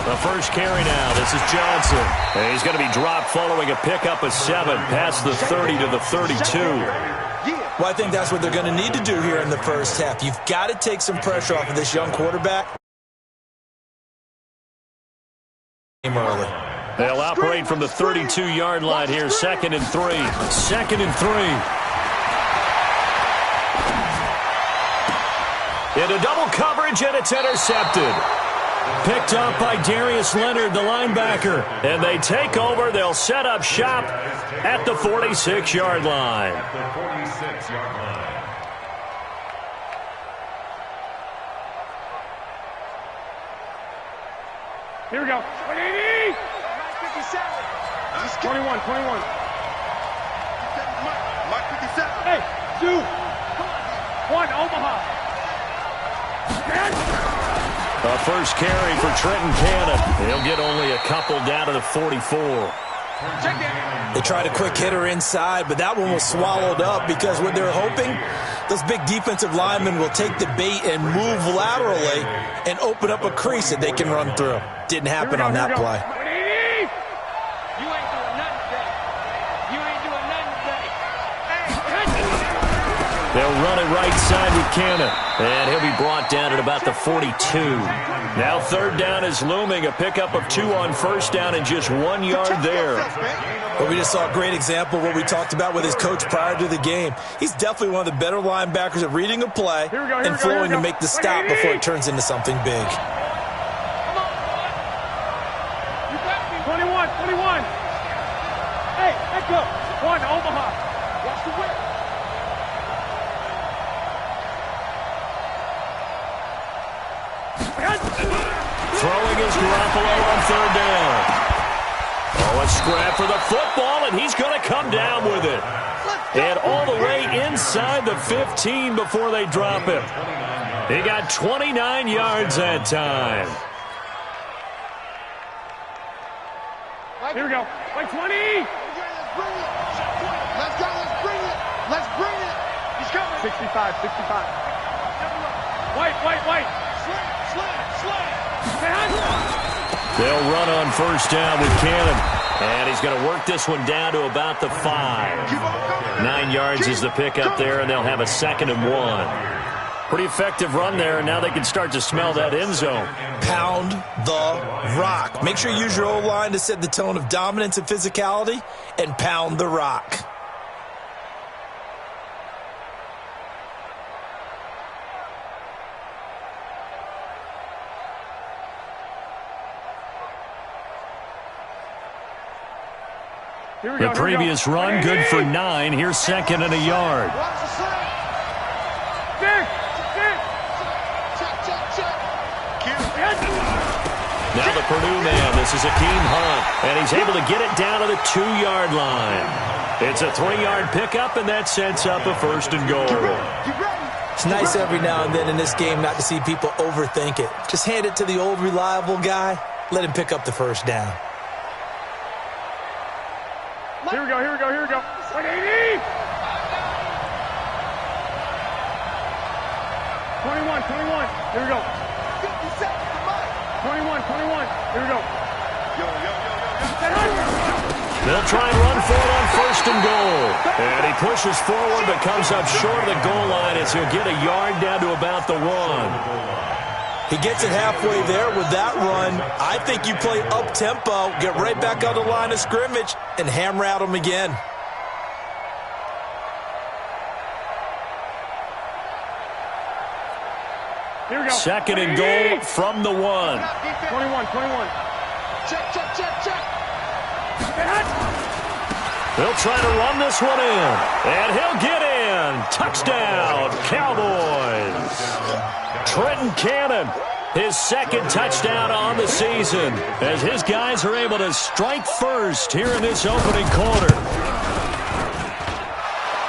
The first carry now. This is Johnson. And he's going to be dropped following a pickup of 7 past the 30 to the 32. Well, I think that's what they're going to need to do here in the first half. You've got to take some pressure off of this young quarterback early. They'll operate from the 32-yard line here. 2nd and 3. 2nd and 3. Into double coverage, and it's intercepted. Picked up by Darius Leonard, the linebacker. And they take over. They'll set up shop at the 46-yard line. Here we go. 180. 21. Hey, 2. 1, Omaha. The first carry for Trenton Cannon. He'll get only a couple down to the 44. They tried a quick hitter inside, but that one was swallowed up because what they're hoping, those big defensive linemen will take the bait and move laterally and open up a crease that they can run through. Didn't happen on that play. You ain't doing nothing today. You ain't doing nothing today. They'll run it right side with Cannon. And he'll be brought down at about the 42. Now 3rd down is looming. A pickup of 2 on 1st down and just 1 yard there. But we just saw a great example of what we talked about with his coach prior to the game. He's definitely one of the better linebackers at reading a play and flowing to make the stop before it turns into something big. 21. Hey, let's go. 1, Omaha. Watch the whip. Throwing is Garoppolo on 3rd down. Oh, a scrap for the football, and he's going to come down with it. And all the way inside the 15 before they drop him. He got 29 yards that time. Here we go. 20. Let's go. Let's bring it. He's coming. 65. White. Slant. They'll run on 1st down with Cannon. And he's going to work this one down to about the 5. 9 yards is the pickup there, and they'll have a 2nd and 1. Pretty effective run there, and now they can start to smell that end zone. Pound the rock. Make sure you use your O-line to set the tone of dominance and physicality, and pound the rock. The previous run, good for 9. Here's 2nd and a yard. Now the Purdue man, this is Akeem Hunt, and he's able to get it down to the 2-yard line. It's a 3-yard pickup, and that sets up a 1st and goal. It's nice every now and then in this game not to see people overthink it. Just hand it to the old reliable guy. Let him pick up the 1st down. Here we go. 180. Twenty-one. Here we go. 21. Here we go. They'll try and run for it on 1st and goal. And he pushes forward but comes up short of the goal line as he'll get a yard down to about the 1. He gets it halfway there with that run. I think you play up-tempo, get right back on the line of scrimmage, and hammer at him again. Here we go. 2nd and goal from the 1. 21. Check. They'll try to run this one in. And he'll get in. Touchdown, Cowboys. Trenton Cannon, his 2nd touchdown on the season, as his guys are able to strike first here in this opening quarter.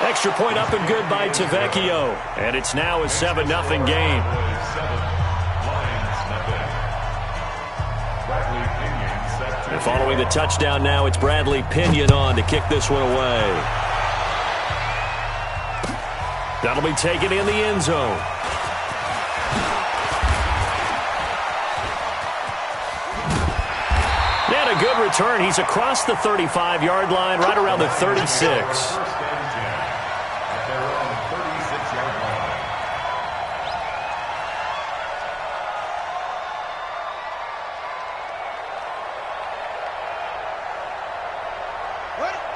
Extra point up and good by Tavecchio, and it's now a 7-0 game. And following the touchdown now, it's Bradley Pinion on to kick this one away. That'll be taken in the end zone. And a good return. He's across the 35-yard line, right around the 36.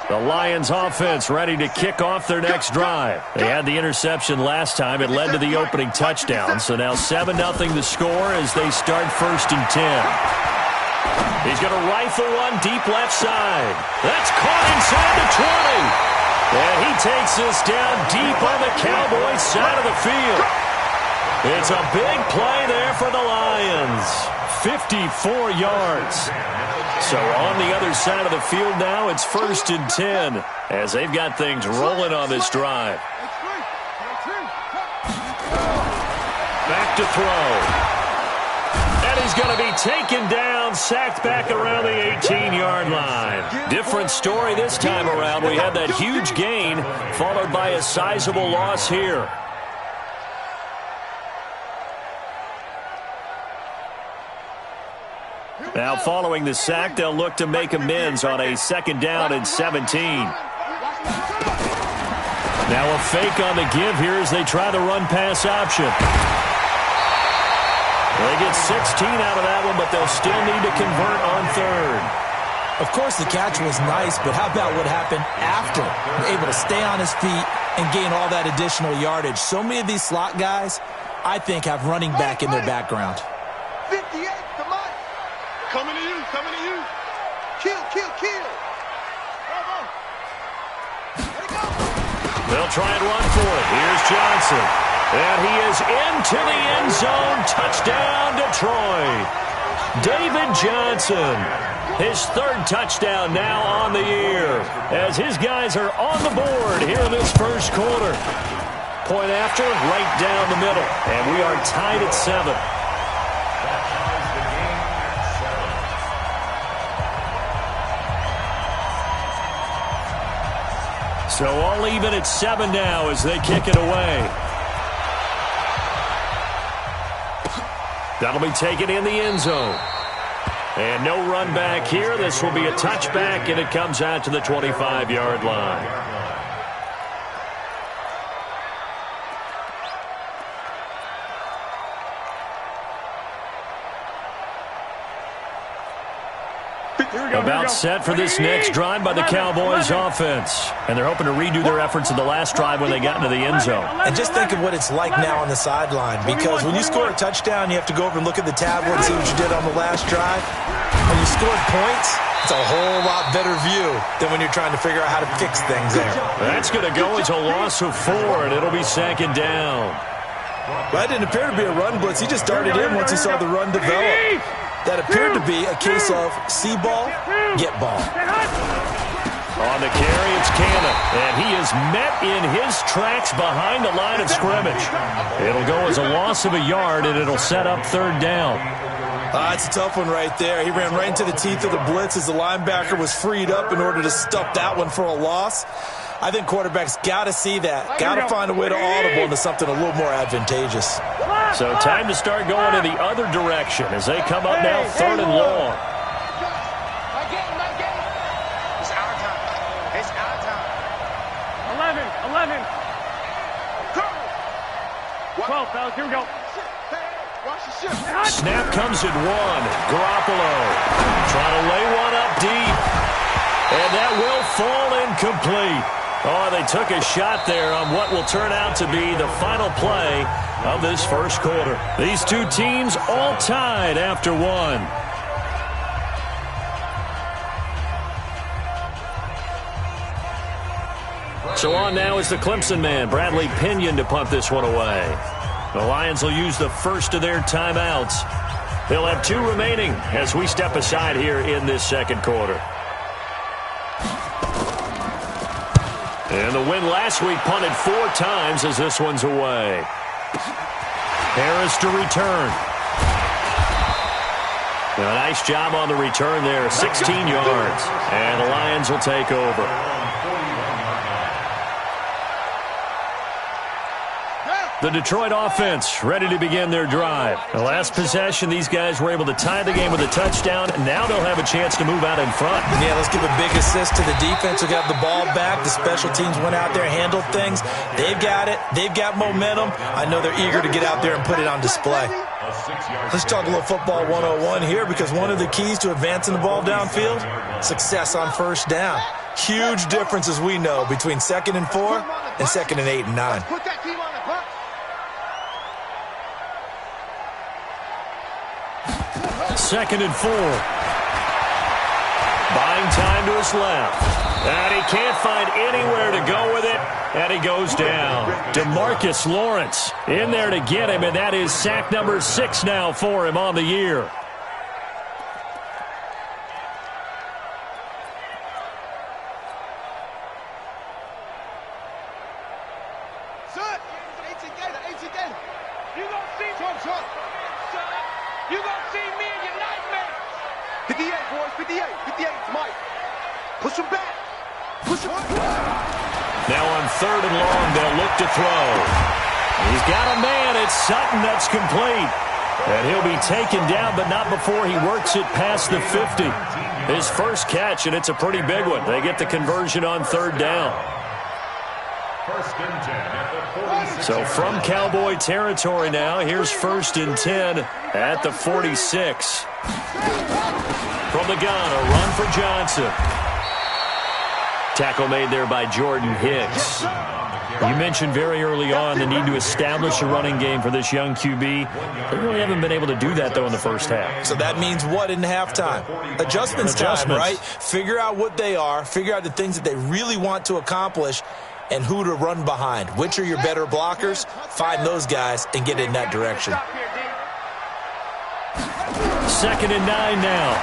The Lions offense ready to kick off their next drive. They had the interception last time. It led to the opening touchdown. So now 7-0 the score as they start 1st and 10. He's going to rifle one deep left side. That's caught inside the 20. And he takes this down deep on the Cowboys side of the field. It's a big play there for the Lions. 54 yards. So on the other side of the field now, it's 1st and 10 as they've got things rolling on this drive. Back to throw. And he's going to be taken down, sacked back around the 18-yard line. Different story this time around. We had that huge gain followed by a sizable loss here. Now following the sack, they'll look to make amends on a 2nd down and 17. Now a fake on the give here as they try the run-pass option. They get 16 out of that one, but they'll still need to convert on 3rd. Of course, the catch was nice, but how about what happened after? Able to stay on his feet and gain all that additional yardage. So many of these slot guys, I think, have running back in their background. 58, come on. Coming to you, coming to you. Kill, kill, kill. Let it go. They'll try and run for it. Here's Johnson. And he is into the end zone. Touchdown, Detroit. David Johnson. His 3rd touchdown now on the year as his guys are on the board here in this 1st quarter. Point after, right down the middle. And we are tied at 7. So all even at 7 now as they kick it away. That'll be taken in the end zone. And no run back here. This will be a touchback, and it comes out to the 25-yard line. About set for this next drive by the Cowboys offense. And they're hoping to redo their efforts in the last drive when they got into the end zone. And just think of what it's like now on the sideline, because when you score a touchdown, you have to go over and look at the tablet and see what you did on the last drive. When you scored points, it's a whole lot better view than when you're trying to figure out how to fix things there. That's going to go as a loss of 4, and it'll be 2nd down. That didn't appear to be a run blitz. He just darted in once he saw the run develop. That appeared to be a case of see ball, get ball. On the carry, it's Cannon, and he is met in his tracks behind the line of scrimmage. It'll go as a loss of a yard, and it'll set up 3rd down. It's a tough one right there. He ran right into the teeth of the blitz as the linebacker was freed up in order to stuff that one for a loss. I think quarterbacks got to see that. Got to find a way to audible into something a little more advantageous. So time to start going in the other direction as they come up now 3rd and long. My game. It's our time. It's our time. 11. 12, fellas. Here we go. Watch the ship. Snap comes at 1. Garoppolo trying to lay one up deep. And that will fall incomplete. Oh, they took a shot there on what will turn out to be the final play of this 1st quarter. These two teams all tied after 1. So on now is the Clemson man, Bradley Pinion, to punt this one away. The Lions will use the first of their timeouts. They'll have 2 remaining as we step aside here in this 2nd quarter. And the win last week punted 4 times as this one's away. Harris to return. A nice job on the return there, 16 yards. And the Lions will take over. The Detroit offense ready to begin their drive. The last possession, these guys were able to tie the game with a touchdown, and now they'll have a chance to move out in front. Yeah, let's give a big assist to the defense who got the ball back. The special teams went out there, handled things. They've got it. They've got momentum. I know they're eager to get out there and put it on display. Let's talk a little football 101 here, because one of the keys to advancing the ball downfield, success on first down. Huge difference, as we know, between 2nd and 4 and 2nd and 8 and 9. Put that team on the bus. Second and 4. Buying time to his left. And he can't find anywhere to go with it, and he goes down. DeMarcus Lawrence in there to get him, and that is sack number 6 now for him on the year. You gonna see You gonna see me in your nightmares. 58, boys, 58, 58, Mike. Push him back. Push him. Now on 3rd and long, they'll look to throw. He's got a man. It's Sutton that's complete. And he'll be taken down, but not before he works it past the 50. His first catch, and it's a pretty big one. They get the conversion on 3rd down. So from Cowboy territory now, here's 1st and 10 at the 46. From the gun, a run for Johnson. Tackle made there by Jordan Hicks. You mentioned very early on the need to establish a running game for this young QB. They really haven't been able to do that, though, in the first half. So that means what in halftime? Adjustments time, right? Figure out what they are, figure out the things that they really want to accomplish, and who to run behind. Which are your better blockers? Find those guys and get in that direction. 2nd and 9 now.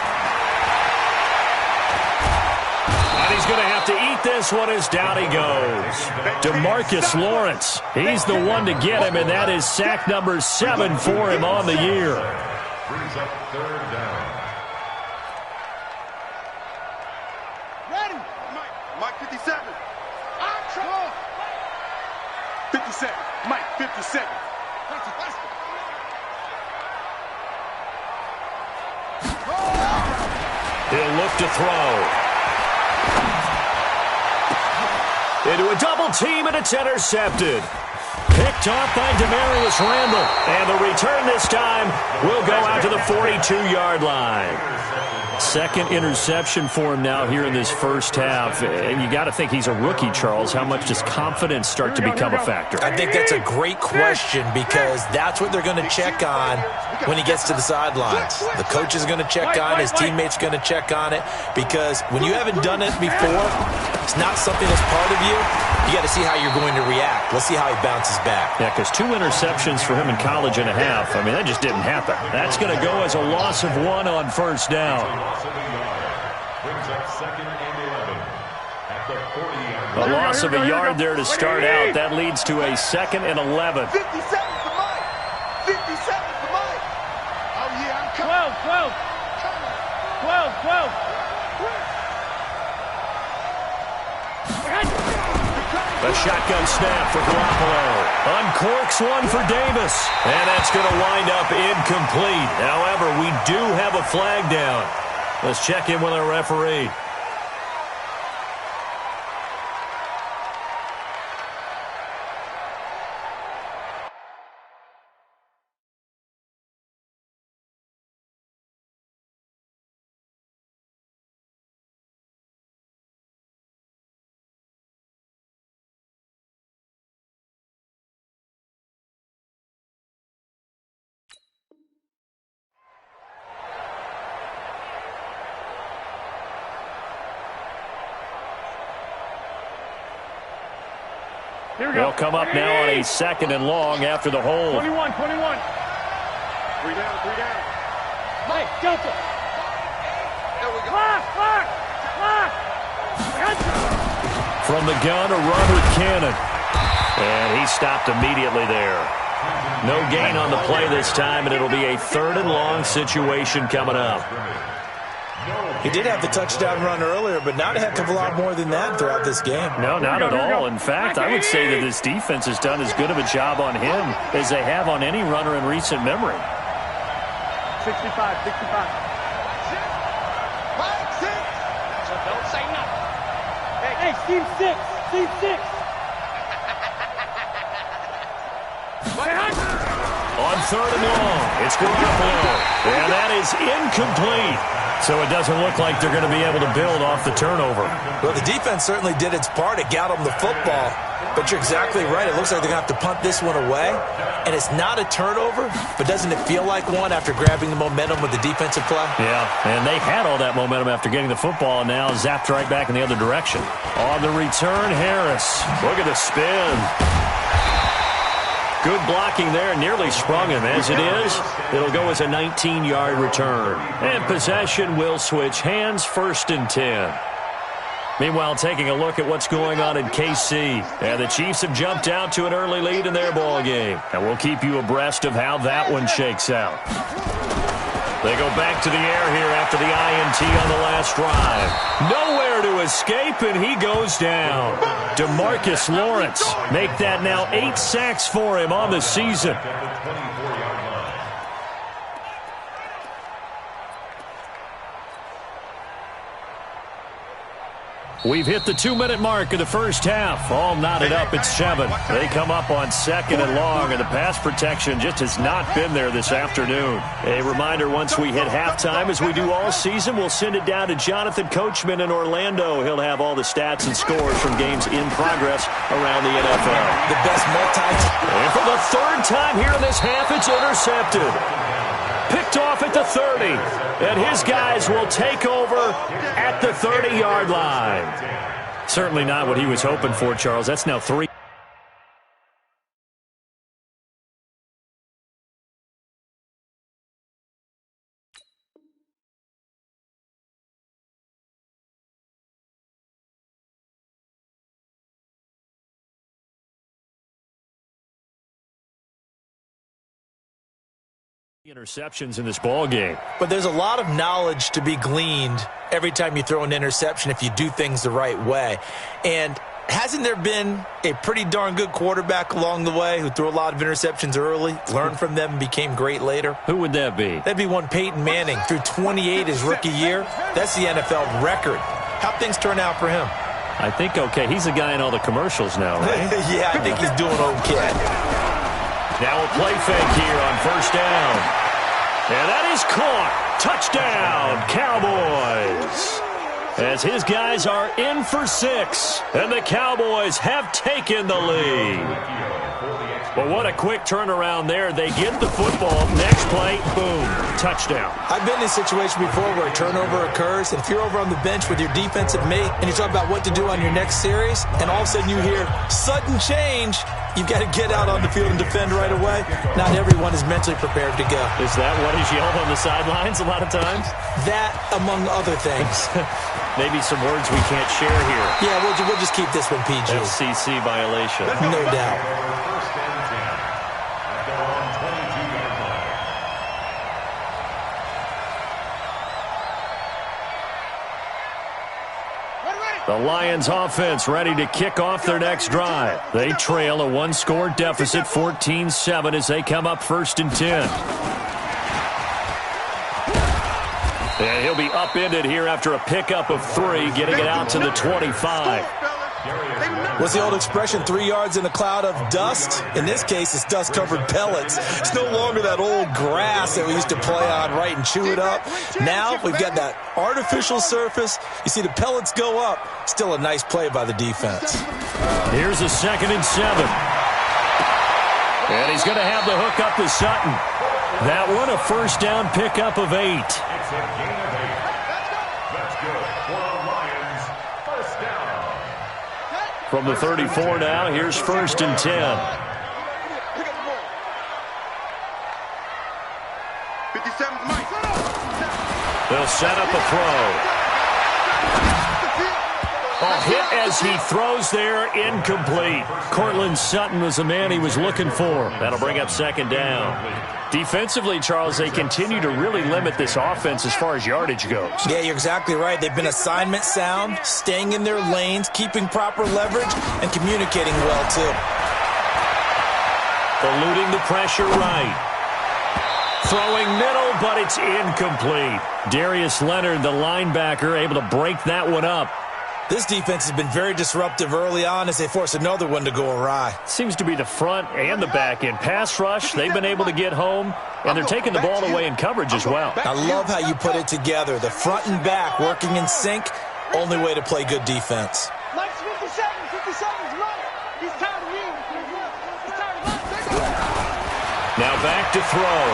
And he's going to have to eat this one as down he goes. DeMarcus Lawrence, he's the one to get him, and that is sack number 7 for him on the year. Brings up 3rd down. Ready? Mike 57. 57. Mike 57. He'll look to throw. Into a double team, and it's intercepted. Picked off by Demarius Randall. And the return this time will go out to the 42-yard line. 2nd interception for him now here in this first half. And you got to think he's a rookie, Charles. How much does confidence start to become a factor? I think that's a great question, because that's what they're going to check on when he gets to the sidelines. The coach is going to check on, his teammates going to check on it, because when you haven't done it before, it's not something that's part of you. You got to see how you're going to react. Let's see how he bounces back. Yeah, because 2 interceptions for him in college and a half. I mean, that just didn't happen. That's going to go as a loss of 1 on 1st down. A loss of a yard there to start out. That leads to a 2nd and 11. 57 for Mike. 57 for Mike. Oh, yeah, I'm coming. 12. A shotgun snap for Garoppolo. Uncorks one for Davis. And that's going to wind up incomplete. However, we do have a flag down. Let's check in with our referee. They'll come up now on a 2nd and long after the hold. 21. 3 down. Mike, Delta. There we go. Clock. From the gun, a run with Cannon. And he stopped immediately there. No gain on the play this time, and it'll be a 3rd and long situation coming up. He did have the touchdown run earlier, but not a heck of a lot more than that throughout this game. No, not at all. In fact, I would say that this defense has done as good of a job on him as they have on any runner in recent memory. 65. So don't say nothing. Hey, team 6. On 3rd and long, it's Garoppolo, and that is incomplete. So it doesn't look like they're going to be able to build off the turnover. Well, the defense certainly did its part. It got them the football. But you're exactly right. It looks like they're going to have to punt this one away. And it's not a turnover, but doesn't it feel like one after grabbing the momentum with the defensive play? Yeah, and they had all that momentum after getting the football and now zapped right back in the other direction. On the return, Harris. Look at the spin. Good blocking there, nearly sprung him. As it is, it'll go as a 19-yard return. And possession will switch hands, 1st and 10. Meanwhile, taking a look at what's going on in KC. And the Chiefs have jumped out to an early lead in their ball game. And we'll keep you abreast of how that one shakes out. They go back to the air here after the INT on the last drive. Nowhere to escape, and he goes down. DeMarcus Lawrence make that now 8 sacks for him on the season. We've hit the 2-minute mark of the first half. All knotted up at 7. They come up on 2nd and long, and the pass protection just has not been there this afternoon. A reminder, once we hit halftime, as we do all season, we'll send it down to Jonathan Coachman in Orlando. He'll have all the stats and scores from games in progress around the NFL. The best And for the 3rd time here in this half, it's intercepted. Picked off at the 30, and his guys will take over at the 30-yard line. Certainly not what he was hoping for, Charles. That's now 3. Interceptions in this ball game. But there's a lot of knowledge to be gleaned every time you throw an interception if you do things the right way. And hasn't there been a pretty darn good quarterback along the way who threw a lot of interceptions early, learned from them, and became great later? Who would that be? That'd be one Peyton Manning, threw 28 his rookie year. That's the NFL record. How'd things turn out for him? I think okay. He's the guy in all the commercials now, right? Yeah, I think he's doing okay. Now a play fake here on 1st down. And that is caught. Touchdown, Cowboys. As his guys are in for 6. And the Cowboys have taken the lead. But what a quick turnaround there. They get the football. Next play, boom, touchdown. I've been in a situation before where a turnover occurs, and if you're over on the bench with your defensive mate and you talk about what to do on your next series, and all of a sudden you hear sudden change, you've got to get out on the field and defend right away. Not everyone is mentally prepared to go. Is that what is yelled on the sidelines a lot of times? That, among other things. Maybe some words we can't share here. Yeah, we'll just keep this one PG. FCC violation. No doubt. The Lions offense ready to kick off their next drive. They trail a 1-score deficit, 14-7, as they come up 1st and 10. And he'll be upended here after a pickup of 3, getting it out to the 25. What's the old expression, 3 yards in a cloud of dust? In this case, it's dust-covered pellets. It's no longer that old grass that we used to play on, right, and chew it up. Now we've got that artificial surface. You see the pellets go up. Still a nice play by the defense. Here's a 2nd and 7. And he's going to have the hook up to Sutton. That one, a 1st down pickup of 8. From the 34 now, here's 1st and 10. 57 Mike. They'll set up a throw. Hit as he throws there, incomplete. Cortland Sutton was the man he was looking for. That'll bring up second down. Defensively, Charles, they continue to really limit this offense as far as yardage goes. Yeah, you're exactly right. They've been assignment sound, staying in their lanes, keeping proper leverage, and communicating well, too. Eluding the pressure right. Throwing middle, but it's incomplete. Darius Leonard, the linebacker, able to break that one up. This defense has been very disruptive early on as they force another one to go awry. Seems to be the front and the back end. Pass rush, they've been able to get home, and they're taking the ball away in coverage as well. I love how you put it together. The front and back working in sync, only way to play good defense. Mike's 57's right. He's tired of you. He's tired of us. Now back to throw.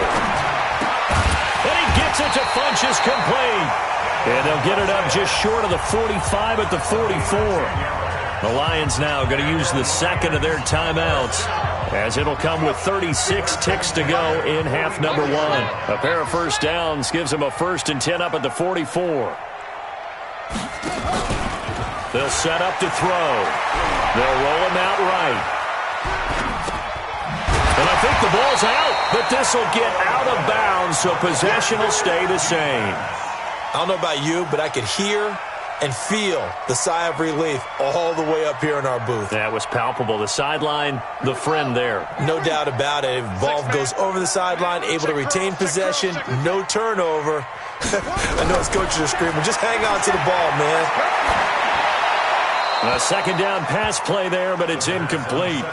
And he gets it to Funchess complete. And they'll get it up just short of the 45 at the 44. The Lions now going to use the second of their timeouts, as it'll come with 36 ticks to go in half number one. A pair of first downs gives them a 1st and 10 up at the 44. They'll set up to throw. They'll roll him out right. And I think the ball's out, but this will get out of bounds, so possession will stay the same. I don't know about you, but I could hear and feel the sigh of relief all the way up here in our booth. That was palpable. The sideline, the friend there. No doubt about it. Ball goes over the sideline, able to retain possession, no turnover. I know his coaches are screaming, just hang on to the ball, man. A second down pass play there, but it's incomplete.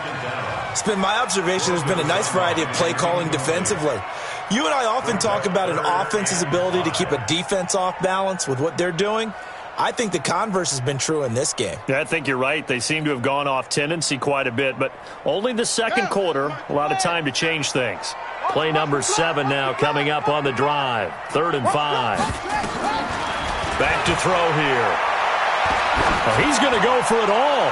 It's been my observation there's been a nice variety of play calling defensively. You and I often talk about an offense's ability to keep a defense off balance with what they're doing. I think the converse has been true in this game. Yeah, I think you're right. They seem to have gone off tendency quite a bit, but only the second quarter, a lot of time to change things. Play number 7 now coming up on the drive. 3rd and 5. Back to throw here. Well, he's going to go for it all.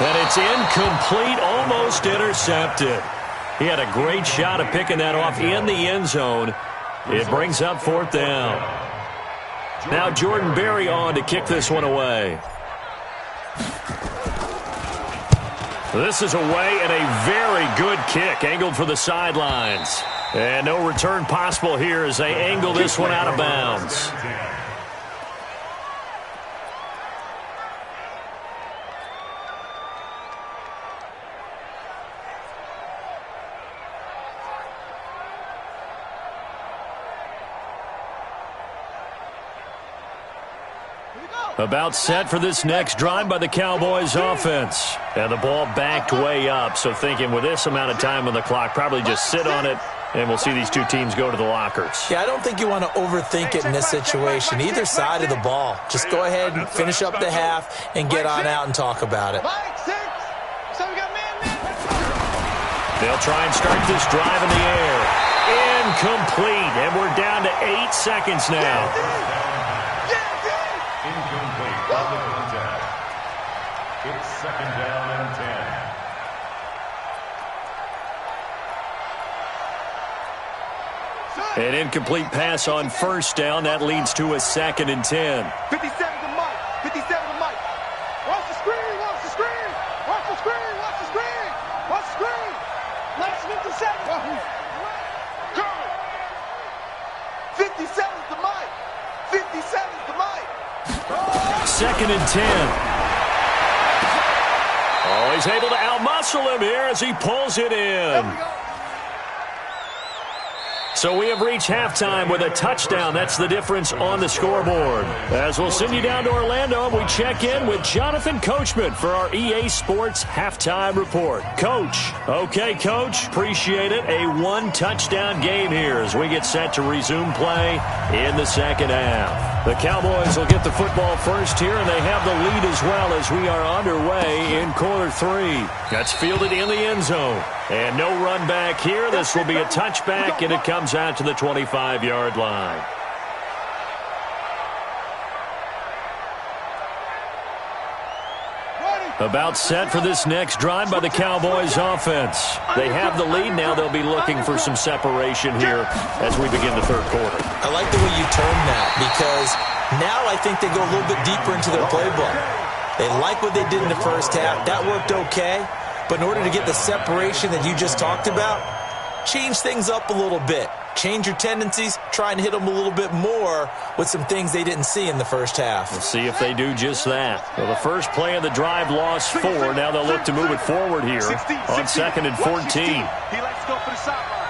And it's incomplete, almost intercepted. He had a great shot at picking that off in the end zone. It brings up 4th down. Now Jordan Berry on to kick this one away. This is away and a very good kick, angled for the sidelines. And no return possible here as they angle this one out of bounds. About set for this next drive by the Cowboys offense. And the ball backed way up, so thinking with this amount of time on the clock, probably just sit on it, and we'll see these two teams go to the lockers. Yeah, I don't think you want to overthink it in this situation, either side of the ball. Just go ahead and finish up the half and get on out and talk about it. They'll try and start this drive in the air. Incomplete, and we're down to 8 seconds now. It's 2nd down and 10. An incomplete pass on 1st down. That leads to a 2nd and 10. 57 to Mike. 57 to Mike. Watch the screen. Watch the screen. Watch the screen. Watch the screen. Watch the screen. Mike's 57. Come. 57 to Mike. 57 to Mike. 2nd and 10. Oh, he's able to outmuscle him here as he pulls it in. So we have reached halftime with a touchdown. That's the difference on the scoreboard. As we'll send you down to Orlando, we check in with Jonathan Coachman for our EA Sports Halftime Report. Coach. Okay, Coach. Appreciate it. A 1-touchdown game here as we get set to resume play in the second half. The Cowboys will get the football first here, and they have the lead as well as we are underway in quarter 3. That's fielded in the end zone. And no run back here. This will be a touchback, and it comes out to the 25-yard line. About set for this next drive by the Cowboys offense. They have the lead now. They'll be looking for some separation here as we begin the third quarter. I like the way you term that because Now I think they go a little bit deeper into their playbook. They like what they did in the first half. That worked okay. But in order to get the separation that you just talked about, change things up a little bit. Change your tendencies, try and hit them a little bit more with some things they didn't see in the first half. We'll see if they do just that. Well, the first play of the drive lost 4. Now they'll look to move it forward here on 2nd and 14. He likes to go for the sideline.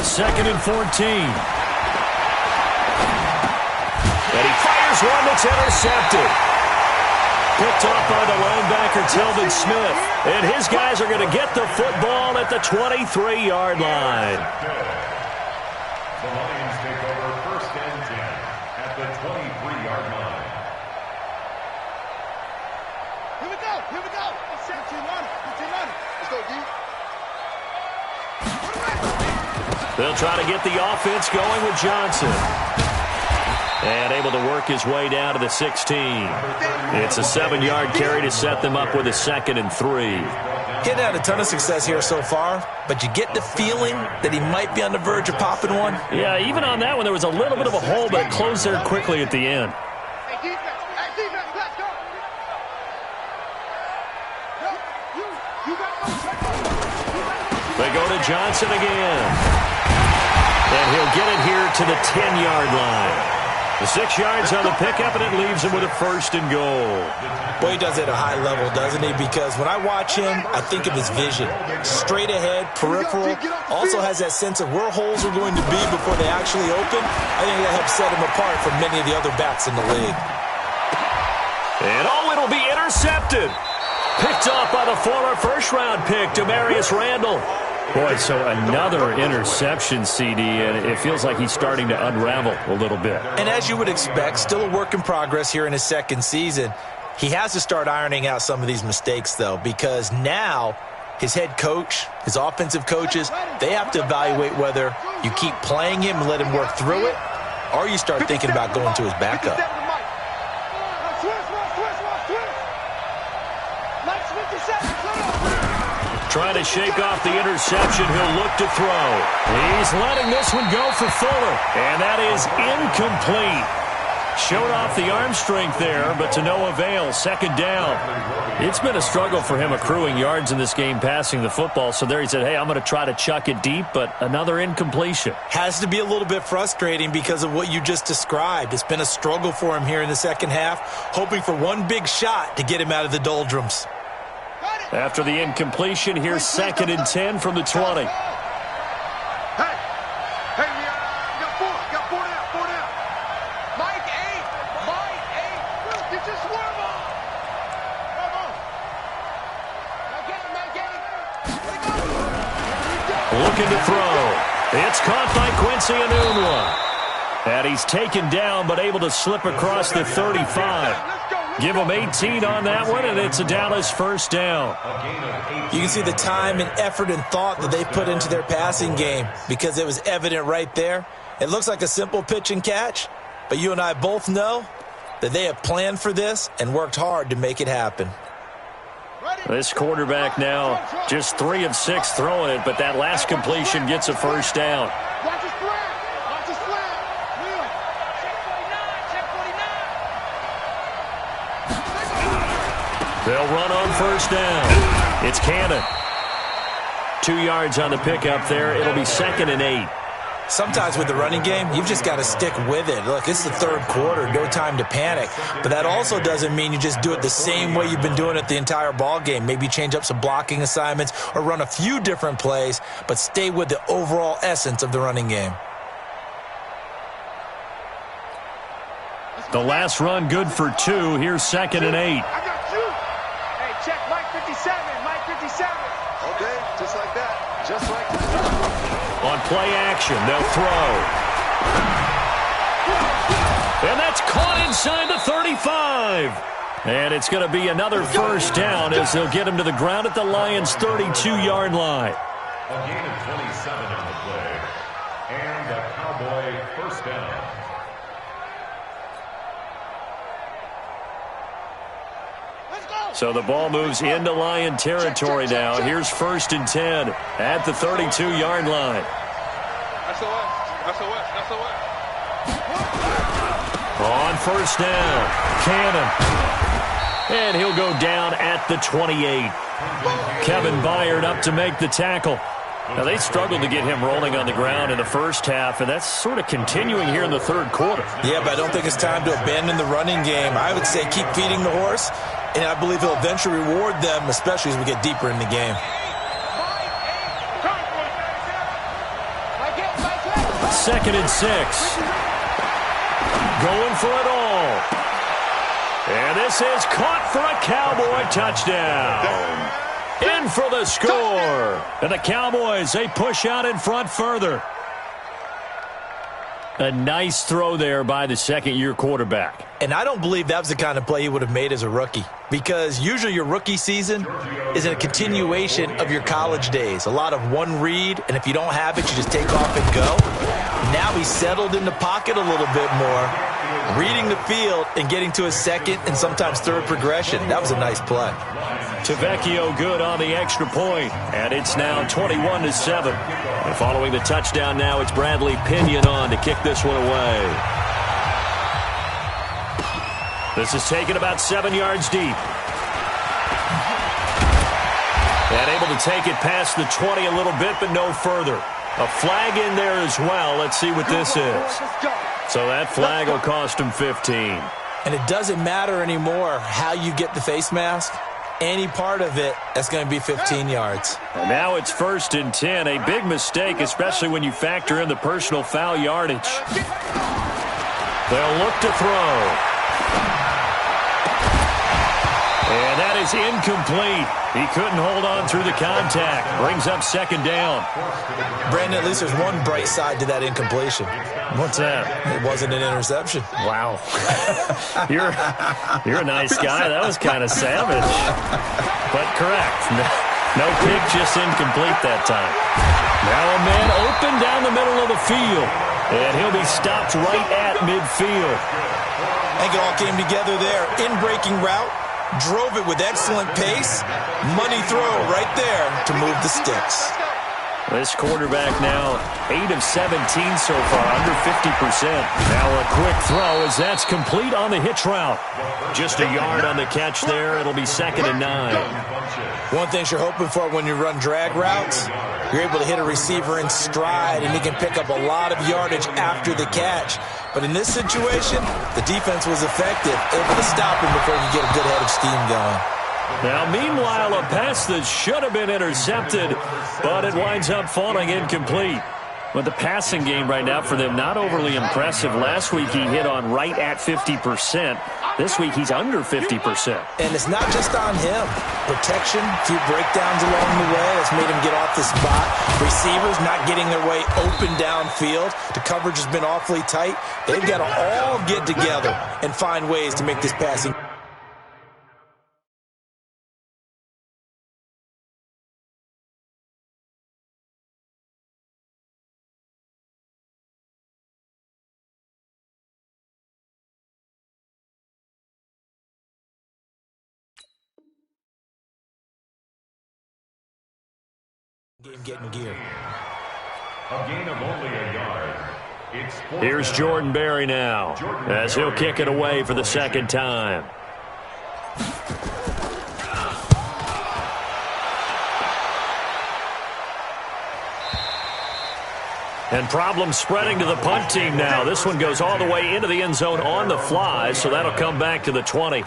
Second and 14. And he fires one that's intercepted. Picked off by the linebacker, Telvin Smith. And his guys are going to get the football at the 23-yard line. The Lions take over 1st and 10 at the 23-yard line. Here we go. Here we go. Let's set 15 on it. 15 on it. Let's go, D. They'll try to get the offense going with Johnson. And able to work his way down to the 16. It's a 7-yard carry to set them up with a 2nd and 3. He's had a ton of success here so far, but you get the feeling that he might be on the verge of popping one. Yeah, even on that one, there was a little bit of a hole, but it closed there quickly at the end. Hey, defense. Hey, defense. Let's go. You got to go. They go to Johnson again. And he'll get it here to the 10-yard line. The 6 yards on the pickup, and it leaves him with a 1st and goal. Boy, he does it at a high level, doesn't he? Because when I watch him, I think of his vision. Straight ahead, peripheral. Also has that sense of where holes are going to be before they actually open. I think that helps set him apart from many of the other backs in the league. And it'll be intercepted. Picked off by the former first-round pick, Demarius Randall. Boy, so another interception, CD, and it feels like he's starting to unravel a little bit. And as you would expect, still a work in progress here in his 2nd season. He has to start ironing out some of these mistakes, though, because now his head coach, his offensive coaches, they have to evaluate whether you keep playing him and let him work through it, or you start thinking about going to his backup. Trying to shake off the interception. He'll look to throw. He's letting this one go for Fuller. And that is incomplete. Showed off the arm strength there, but to no avail. 2nd down. It's been a struggle for him accruing yards in this game passing the football. So there he said, hey, I'm going to try to chuck it deep, but another incompletion. Has to be a little bit frustrating because of what you just described. It's been a struggle for him here in the 2nd half, hoping for one big shot to get him out of the doldrums. After the incompletion, here's 2nd and 10 from the 20. Hey, we got 4 down. Mike 8. Get your swerve on. Come on. Looking to throw. It's caught by Quincy Enunwa. And he's taken down, but able to slip across the 35. Give him 18 on that one, and it's a Dallas 1st down. You can see the time and effort and thought that they put into their passing game because it was evident right there. It looks like a simple pitch and catch, but you and I both know that they have planned for this and worked hard to make it happen. This quarterback now just 3 of 6 throwing it, but that last completion gets a 1st down. Watch his flag. Watch his flag. They'll run on 1st down. It's Cannon. 2 yards on the pickup there. It'll be 2nd and 8. Sometimes with the running game, you've just got to stick with it. Look, it's the 3rd quarter, no time to panic. But that also doesn't mean you just do it the same way you've been doing it the entire ball game. Maybe change up some blocking assignments or run a few different plays, but stay with the overall essence of the running game. The last run good for 2. Here's 2nd and 8. I got you. Hey, check Mike 57. Mike 57. Okay, just like that. Just like that. On play action, they'll throw. And that's caught inside the 35. And it's going to be another 1st down as they'll get him to the ground at the Lions' 32-yard line. A gain of 27 on the play. And a Cowboy 1st down. Let's go. So the ball moves into Lion territory now. Here's 1st and 10 at the 32-yard line. On 1st down, Cannon. And he'll go down at the 28. Kevin Byard up to make the tackle. Now, they struggled to get him rolling on the ground in the first half, and that's sort of continuing here in the third quarter. Yeah, but I don't think it's time to abandon the running game. I would say keep feeding the horse, and I believe he'll eventually reward them, especially as we get deeper in the game. 2nd and 6. Going for it all. And this is caught for a Cowboy touchdown. In for the score. And the Cowboys, they push out in front further. A nice throw there by the second-year quarterback. And I don't believe that was the kind of play he would have made as a rookie, because usually your rookie season is a continuation of your college days. A lot of one read, and if you don't have it, you just take off and go. Now he's settled in the pocket a little bit more, reading the field and getting to his second and sometimes third progression. That was a nice play. Tavecchio good on the extra point, and it's now 21-7. And following the touchdown now, it's Bradley Pinion on to kick this one away. This is taken about 7 yards deep. And able to take it past the 20 a little bit, but no further. A flag in there as well. Let's see what this is. So that flag will cost him 15. And it doesn't matter anymore how you get the face mask. Any part of it, that's going to be 15 yards. And now it's 1st and 10. A big mistake, especially when you factor in the personal foul yardage. They'll look to throw. And that is incomplete. He couldn't hold on through the contact. Brings up 2nd down. Brandon, at least there's one bright side to that incompletion. What's that? It wasn't an interception. Wow. You're a nice guy. That was kind of savage. But correct. No pick, just incomplete that time. Now a man open down the middle of the field. And he'll be stopped right at midfield. I think it all came together there. In-breaking route. Drove it with excellent pace. Money throw right there to move the sticks. This quarterback now 8 of 17 so far, under 50%. Now a quick throw as that's complete on the hitch route. Just a yard on the catch there. It'll be 2nd and 9. One thing you're hoping for when you run drag routes, you're able to hit a receiver in stride, and he can pick up a lot of yardage after the catch. But in this situation, the defense was effective, able to stop him before he could get a good head of steam going. Now, meanwhile, a pass that should have been intercepted, but it winds up falling incomplete. But the passing game right now for them, not overly impressive. Last week he hit on right at 50%. This week he's under 50%. And it's not just on him. Protection, a few breakdowns along the way that's made him get off the spot. Receivers not getting their way open downfield. The coverage has been awfully tight. They've got to all get together and find ways to make this passing. Game getting gear. A gain of only a yard. Here's Jordan Berry now as he'll kick it away for the 2nd time. And problems spreading to the punt team now. This one goes all the way into the end zone on the fly, so that'll come back to the 20.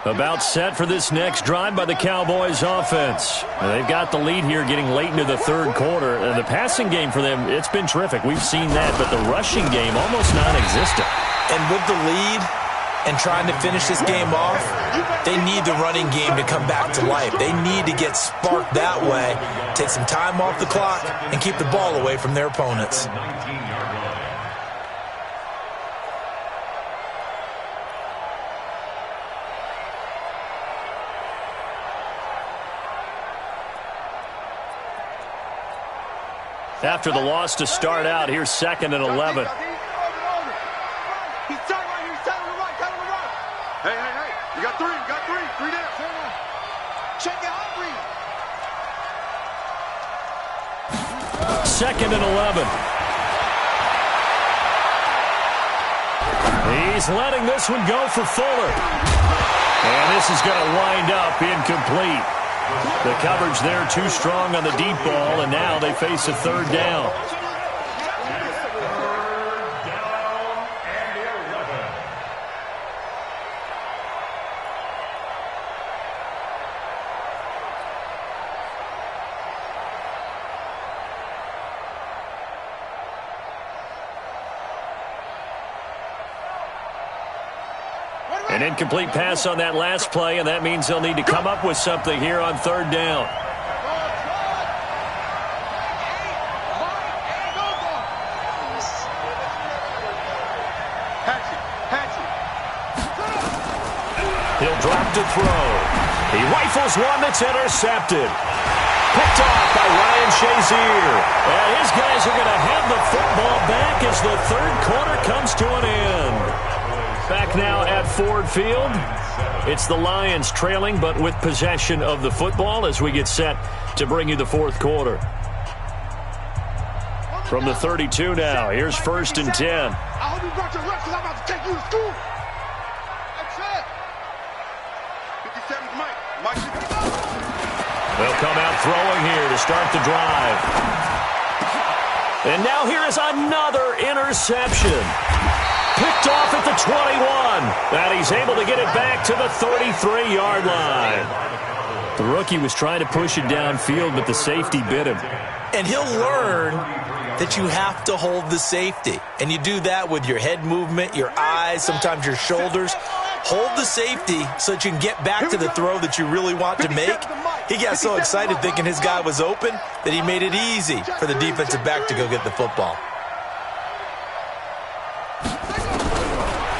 About set for this next drive by the Cowboys offense. They've got the lead here getting late into the third quarter. The passing game for them, it's been terrific. We've seen that, but the rushing game almost non-existent. And with the lead and trying to finish this game off, they need the running game to come back to life. They need to get sparked that way, take some time off the clock, and keep the ball away from their opponents. After the loss to start out, here's 2nd and 11. Hey. You got three. Three down. Check it out, Reed. 2nd and 11. He's letting this one go for Fuller. And this is going to wind up incomplete. The coverage there too strong on the deep ball, and now they face a 3rd down. An incomplete pass on that last play, and that means they'll need to come up with something here on 3rd down. He'll drop to throw. He rifles one that's intercepted. Picked off by Ryan Shazier. And his guys are going to have the football back as the 3rd quarter comes to an end. Back now at Ford Field. It's the Lions trailing, but with possession of the football as we get set to bring you the 4th quarter. From the 32 now, here's 1st and 10. I hope you brought your lunch because I'm about to take you to school. That's it. 57's Mike. They'll come out throwing here to start the drive. And now here is another interception. Picked off at the 21. And he's able to get it back to the 33-yard line. The rookie was trying to push it downfield, but the safety bit him. And he'll learn that you have to hold the safety. And you do that with your head movement, your eyes, sometimes your shoulders. Hold the safety so that you can get back to the throw that you really want to make. He got so excited thinking his guy was open that he made it easy for the defensive back to go get the football.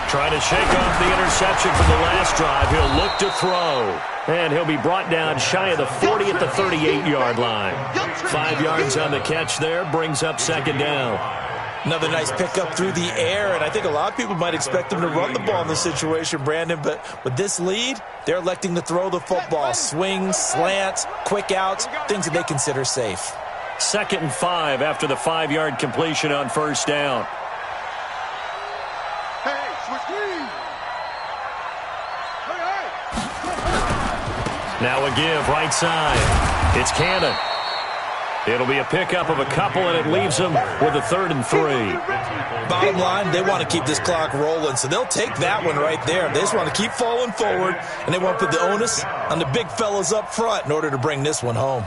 Trying to shake off the interception from the last drive. He'll look to throw. And he'll be brought down shy of the 40 at the 38-yard line. 5 yards on the catch there. Brings up 2nd down. Another nice pickup through the air, and I think a lot of people might expect him to run the ball in this situation, Brandon, but with this lead, they're electing to throw the football. Swings, slants, quick outs, things that they consider safe. 2nd and 5 after the 5-yard completion on 1st down. Hey, switch green. Hey. Now a give right side. It's Cannon. It'll be a pickup of a couple, and it leaves them with a 3rd and 3. Bottom line, they want to keep this clock rolling, so they'll take that one right there. They just want to keep falling forward, and they want to put the onus on the big fellas up front in order to bring this one home.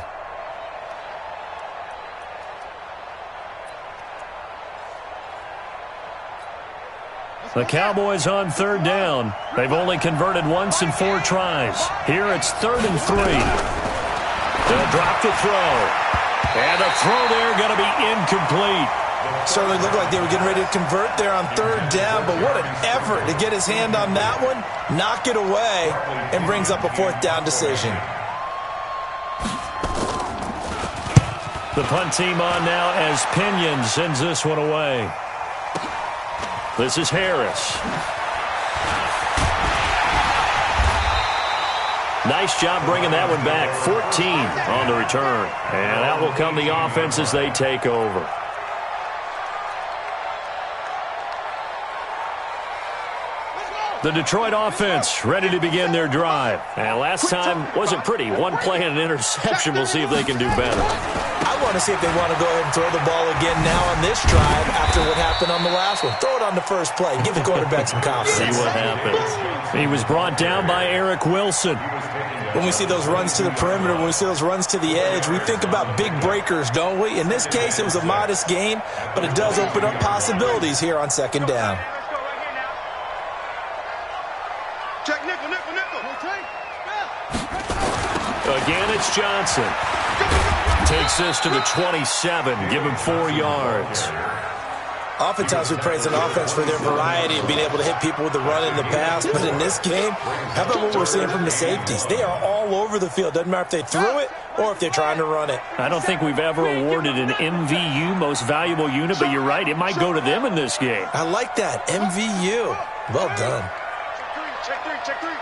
The Cowboys on 3rd down. They've only converted once in 4 tries. Here it's 3rd and 3. They'll drop the throw. And a throw there going to be incomplete. Certainly looked like they were getting ready to convert there on 3rd down, but what an effort to get his hand on that one, knock it away, and brings up a 4th down decision. The punt team on now as Pinion sends this one away. This is Harris. Nice job bringing that one back. 14 on the return. And out will come the offense as they take over. The Detroit offense ready to begin their drive. And last time wasn't pretty. One play and an interception. We'll see if they can do better. I want to see if they want to go ahead and throw the ball again now on this drive after what happened on the last one. Throw it on the first play. Give the quarterback some confidence. See what happens. He was brought down by Eric Wilson. When we see those runs to the perimeter, when we see those runs to the edge, we think about big breakers, don't we? In this case, it was a modest gain, but it does open up possibilities here on 2nd down. Check nickel. Again, it's Johnson. Takes this to the 27. Give him 4 yards. Oftentimes we praise an offense for their variety of being able to hit people with the run and the pass, but in this game, how about what we're seeing from the safeties? They are all over the field. Doesn't matter if they threw it or if they're trying to run it. I don't think we've ever awarded an MVU, most valuable unit, but you're right, it might go to them in this game. I like that, MVU. Well done. Check three, check three.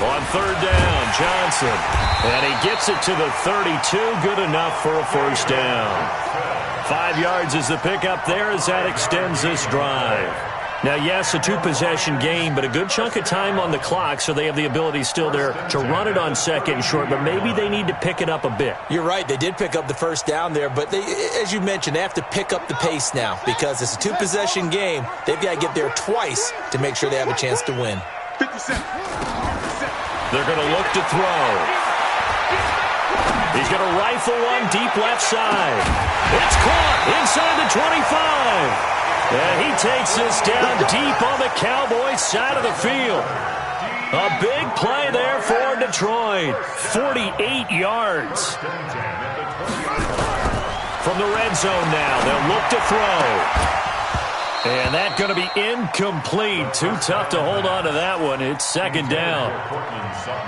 On third down, Johnson. And he gets it to the 32. Good enough for a first down. 5 yards is the pickup there as that extends this drive. Now, yes, a two-possession game, but a good chunk of time on the clock, so they have the ability still there to run it on second and short, but maybe they need to pick it up a bit. You're right. They did pick up the first down there, but they, as you mentioned, they have to pick up the pace now because it's a two-possession game. They've got to get there twice to make sure they have a chance to win. 57. They're going to look to throw. He's going to rifle one deep left side. It's caught inside the 25. And he takes this down deep on the Cowboys side of the field. A big play there for Detroit. 48 yards. From the red zone now, they'll look to throw. And that's going to be incomplete. Too tough to hold on to that one. It's second down.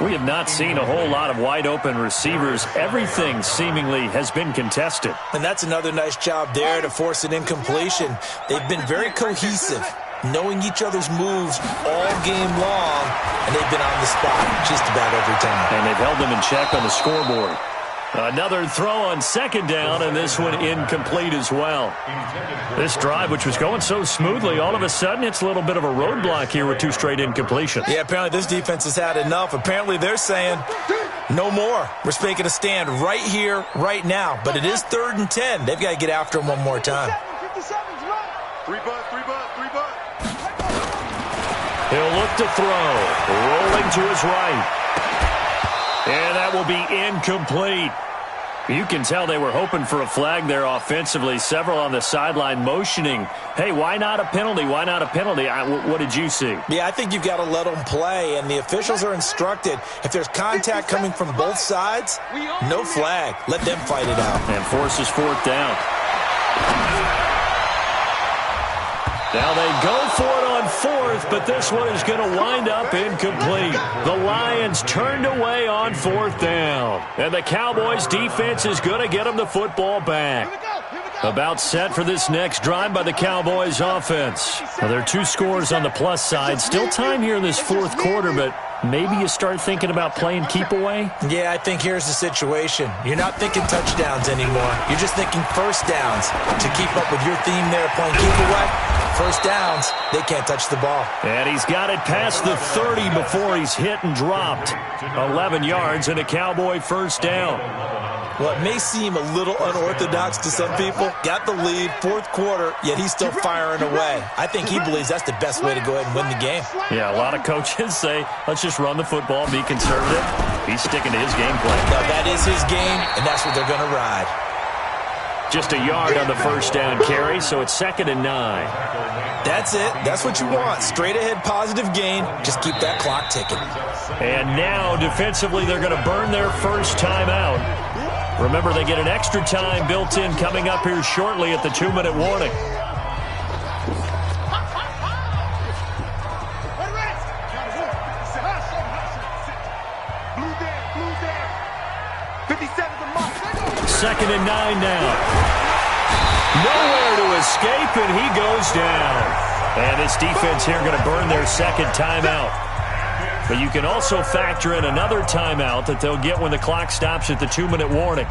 We have not seen a whole lot of wide-open receivers. Everything seemingly has been contested. And that's another nice job there to force an incompletion. They've been very cohesive, knowing each other's moves all game long, and they've been on the spot just about every time. And they've held them in check on the scoreboard. Another throw on second down, and this one incomplete as well. This drive, which was going so smoothly, all of a sudden it's a little bit of a roadblock here with two straight incompletions. Yeah, apparently this defense has had enough. Apparently they're saying, no more. We're making a stand right here, right now. But it is 3rd and 10. They've got to get after him one more time. 57's right. Three butt. He'll look to throw. Rolling to his right. And that will be incomplete. You can tell they were hoping for a flag there offensively. Several on the sideline motioning, hey, why not a penalty? Why not a penalty? What did you see? Yeah, I think you've got to let them play, and the officials are instructed, if there's contact coming from both sides, no flag. Let them fight it out. And forces fourth down. Now they go for it on fourth, but this one is going to wind up incomplete. The Lions turned away on fourth down. And the Cowboys defense is going to get them the football back. About set for this next drive by the Cowboys offense. Now, there are 2 scores on the plus side. Still time here in this fourth quarter, but maybe you start thinking about playing keep away? Yeah, I think here's the situation. You're not thinking touchdowns anymore. You're just thinking first downs. To keep up with your theme there, playing keep away, first downs, they can't touch the ball. And he's got it past the 30 before he's hit and dropped. 11 yards and a Cowboy first down. Well, it may seem a little unorthodox to some people. Got the lead, fourth quarter, yet he's still firing away. I think he believes that's the best way to go ahead and win the game. Yeah, a lot of coaches say, let's just run the football and be conservative. He's sticking to his game plan. No, that is his game, and that's what they're going to ride. Just a yard on the first down carry, so it's 2nd and 9. That's it. That's what you want. Straight ahead positive gain. Just keep that clock ticking. And now, defensively, they're going to burn their first timeout. Remember, they get an extra time built in coming up here shortly at the 2-minute warning. Second and 9 now. Nowhere to escape, and he goes down. And this defense here going to burn their second timeout. But you can also factor in another timeout that they'll get when the clock stops at the 2-minute warning.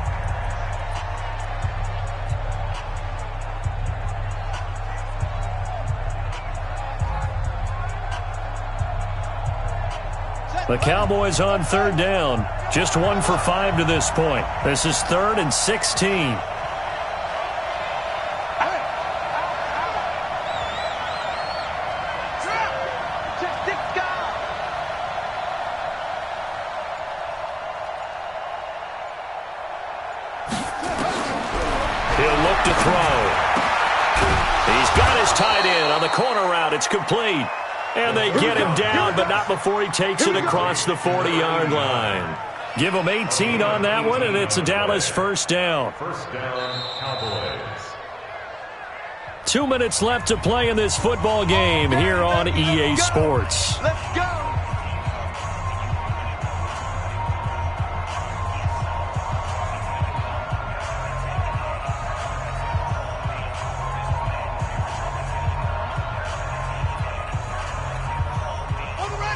The Cowboys on third down. Just 1 for 5 to this point. This is 3rd and 16. Corner route, it's complete. And they get him down, but not before he takes it across the 40-yard line. Give him 18 on that one, and it's a Dallas first down. First down, Cowboys. 2 minutes left to play in this football game here on EA Sports. Let's go.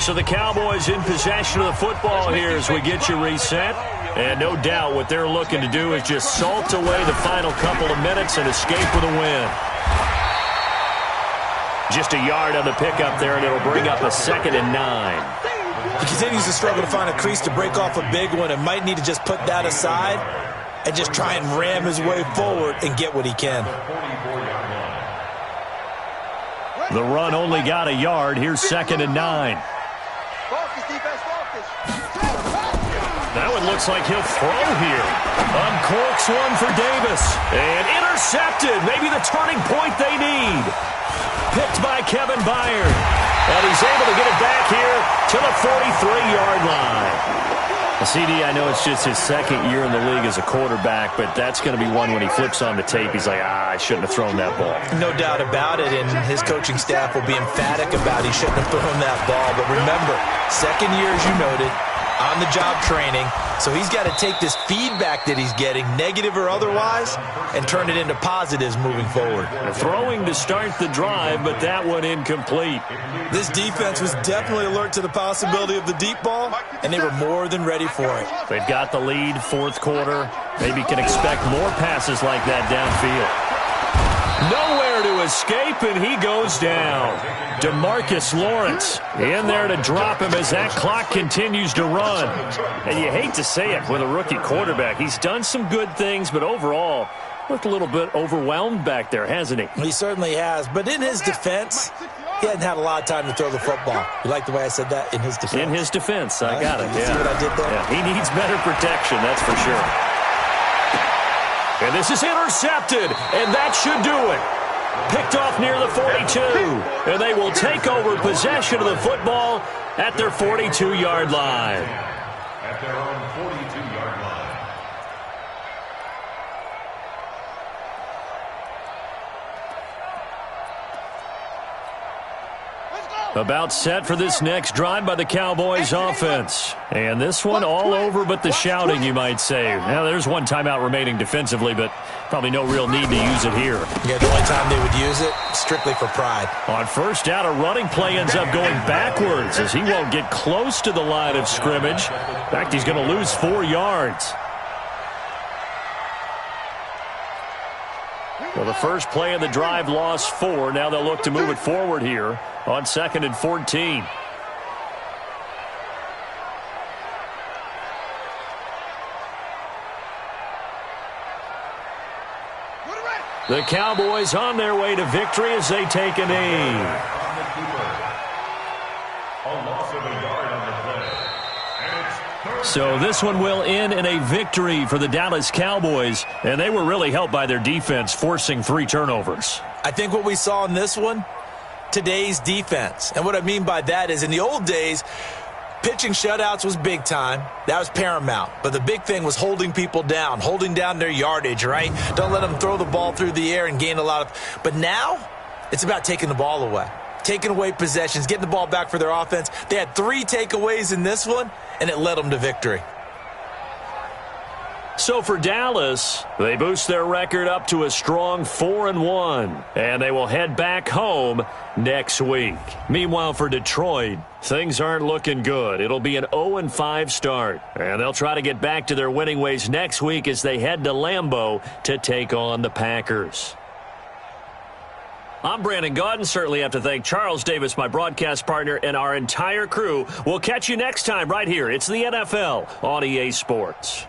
So the Cowboys in possession of the football here as we get you reset. And no doubt what they're looking to do is just salt away the final couple of minutes and escape with a win. Just a yard on the pickup there, and it'll bring up a 2nd and 9. He continues to struggle to find a crease to break off a big one and might need to just put that aside and just try and ram his way forward and get what he can. The run only got a yard. Here's 2nd and 9. Focus, defense, focus. That one looks like he'll throw here. Uncorks one for Davis. And intercepted. Maybe the turning point they need. Picked by Kevin Byard. And he's able to get it back here to the 43-yard line. CD, I know it's just his 2nd year in the league as a quarterback, but that's going to be one when he flips on the tape. He's like, I shouldn't have thrown that ball. No doubt about it, and his coaching staff will be emphatic about he shouldn't have thrown that ball. But remember, 2nd year, as you noted, on-the-job training, so he's got to take this feedback that he's getting, negative or otherwise, and turn it into positives moving forward. Throwing to start the drive, but that one incomplete. This defense was definitely alert to the possibility of the deep ball, and they were more than ready for it. They've got the lead, 4th quarter. Maybe can expect more passes like that downfield. Nowhere to escape, and he goes down. DeMarcus Lawrence in there to drop him as that clock continues to run. And you hate to say it with a rookie quarterback. He's done some good things, but overall, looked a little bit overwhelmed back there, hasn't he? He certainly has, but in his defense, he hadn't had a lot of time to throw the football. You like the way I said that? In his defense? In his defense, I got it. You see what I did there? Yeah, he needs better protection, that's for sure. And this is intercepted, and that should do it. Picked off near the 42, and they will take over possession of the football at their 42-yard line. At their own 42-yard line. About set for this next drive by the Cowboys offense. And this one all over but the shouting, you might say. Now, there's one timeout remaining defensively, but probably no real need to use it here. Yeah, the only time they would use it, strictly for pride. On first down, a running play ends up going backwards as he won't get close to the line of scrimmage. In fact, he's going to lose 4 yards. Well, the first play of the drive lost 4. Now they'll look to move it forward here on 2nd and 14. The Cowboys on their way to victory as they take a knee. A loss of a yard on the play. And it's So this one will end in a victory for the Dallas Cowboys, and they were really helped by their defense, forcing 3 turnovers. I think what we saw in this one, today's defense. And what I mean by that is in the old days, pitching shutouts was big time. That was paramount. But the big thing was holding people down, holding down their yardage, right? Don't let them throw the ball through the air and gain a lot of... But now, it's about taking the ball away. Taking away possessions, getting the ball back for their offense. They had 3 takeaways in this one, and it led them to victory. So for Dallas, they boost their record up to a strong 4-1, and they will head back home next week. Meanwhile, for Detroit, things aren't looking good. It'll be an 0-5 start, and they'll try to get back to their winning ways next week as they head to Lambeau to take on the Packers. I'm Brandon Gaudin. Certainly have to thank Charles Davis, my broadcast partner, and our entire crew. We'll catch you next time right here. It's the NFL on EA Sports.